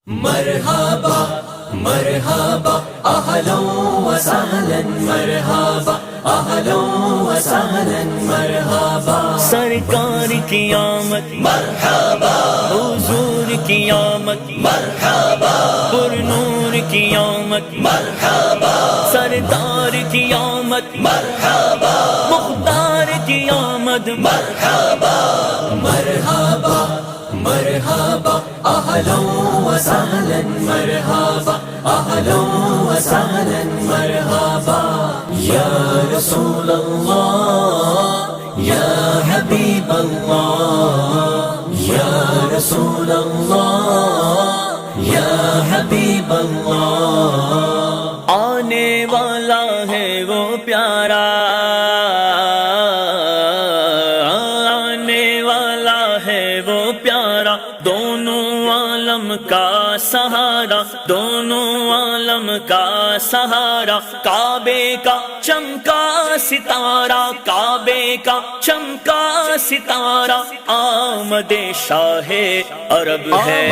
مرحبا مرحبا اہلا وسہلا مرحبا اہلا وسہلا مرحبا سرکار کی آمد مرحبا حضور کی آمد مرحبا پر نور کی آمد مرحبا سردار کی آمد مرحبا مختار کی آمد مرحبا مرحبا مرحبا اہلا وسہلا مرحبا اہلا وسہلا مرحبا یا رسول اللہ یا حبیب اللہ یا رسول اللہ یا حبیب اللہ آنے والا ہے وہ پیارا، آنے والا ہے وہ پیارا، دونوں عالم کا سہارا، دونوں عالم کا سہارا، کعبے کا چمکا ستارہ، کعبے کا چمکا ستارہ، آمد شاہ عرب ہے۔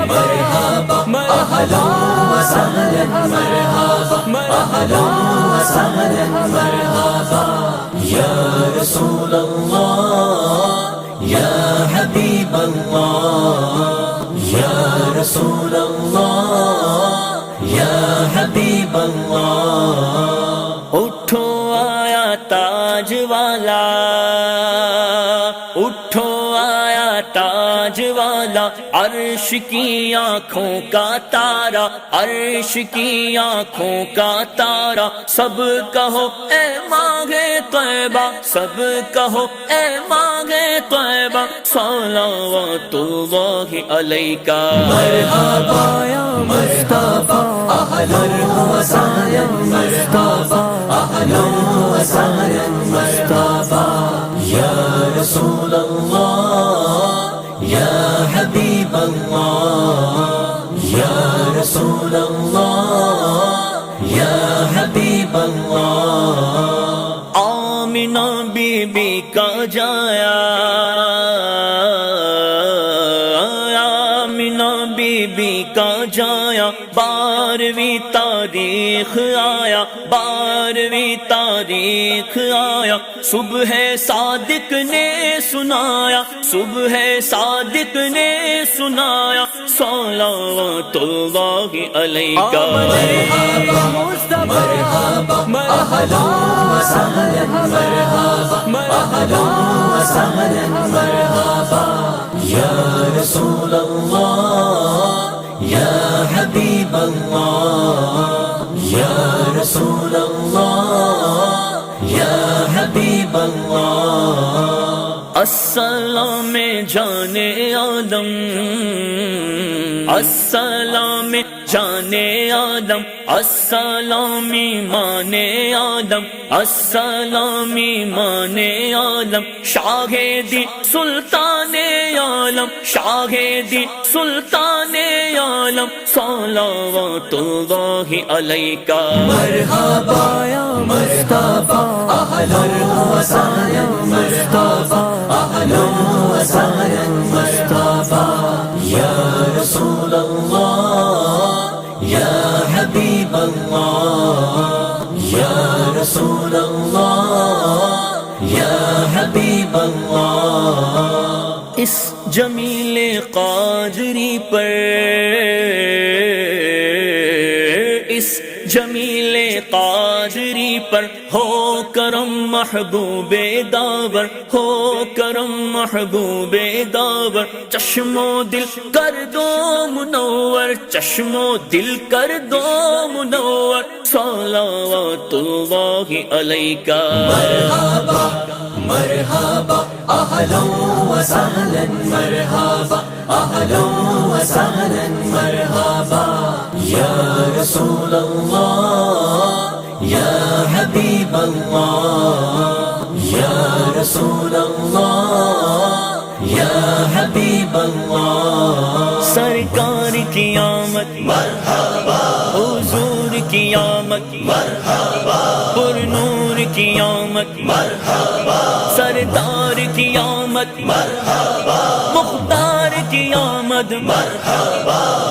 مرحبا اہلا وسہلا مرحبا اہلا وسہلا مرحبا یا رسول اللہ یا حبیب اللہ یا رسول اللہ یا حبیب اللہ اٹھو آیا تاج والا، اٹھو آیا تاج والا، عرش کی آنکھوں کا تارا، عرش کی آنکھوں کا تارا، سب کہو اے مانگ طیبہ، سب کہو اے مانگ طیبہ، صلوات اللہ علیکہ۔ مرحبا یا مصطفیٰ اہلا وسہلا مرحبا اہلا وسہلا مرحبا یا رسول اللہ یا حبیب اللہ یا رسول اللہ یا حبیب اللہ آمنہ بی بی کا جایا، آمنہ بی بی کا جایا، 12ویں تاریخ آیا، 12ویں تاریخ آیا، صبح صادق نے سنایا، صبح صادق نے سنایا، صلوات اللہ علیکہ۔ مرحبا اہلا وسہلا مرحبا اہلا وسہلا مرحبا یا رسول اللہ یا حبیب اللہ یا رسول اللہ یا حبیب اللہ السلام جانے عالم، السلام جانے عالم، السلام ایمان عالم، السلام ایمان عالم، شاہدی سلطان عالم، شاہدی سلطان عالم، صلوات اللہ علیکہ۔ مرحبا یا مصطفیٰ اہلا وسہلا مرحبا اہلا وسہلا مرحبا یا رسول اللہ یا حبیب اللہ یا رسول اللہ یا حبیب اللہ اس جمیل قادری پر، اس جمیل قادری پر ہو کرم محبوب داور، ہو کرم محبوب داور، چشم و دل کر دو منور، چشم و دل کر دو منور، صلوات اللہ علیکہ۔ مرحبا مرحبا اہلا وسہلا مرحبا اہلا وسہلا مرحبا یا رسول اللہ یا حبیب اللہ یا رسول اللہ یا حبیب اللہ سرکار کی آمد مرحبا حضور کی آمد مرحبا پر نور کی آمد مرحبا سردار کی آمد مرحبا مختار کی آمد مرحبا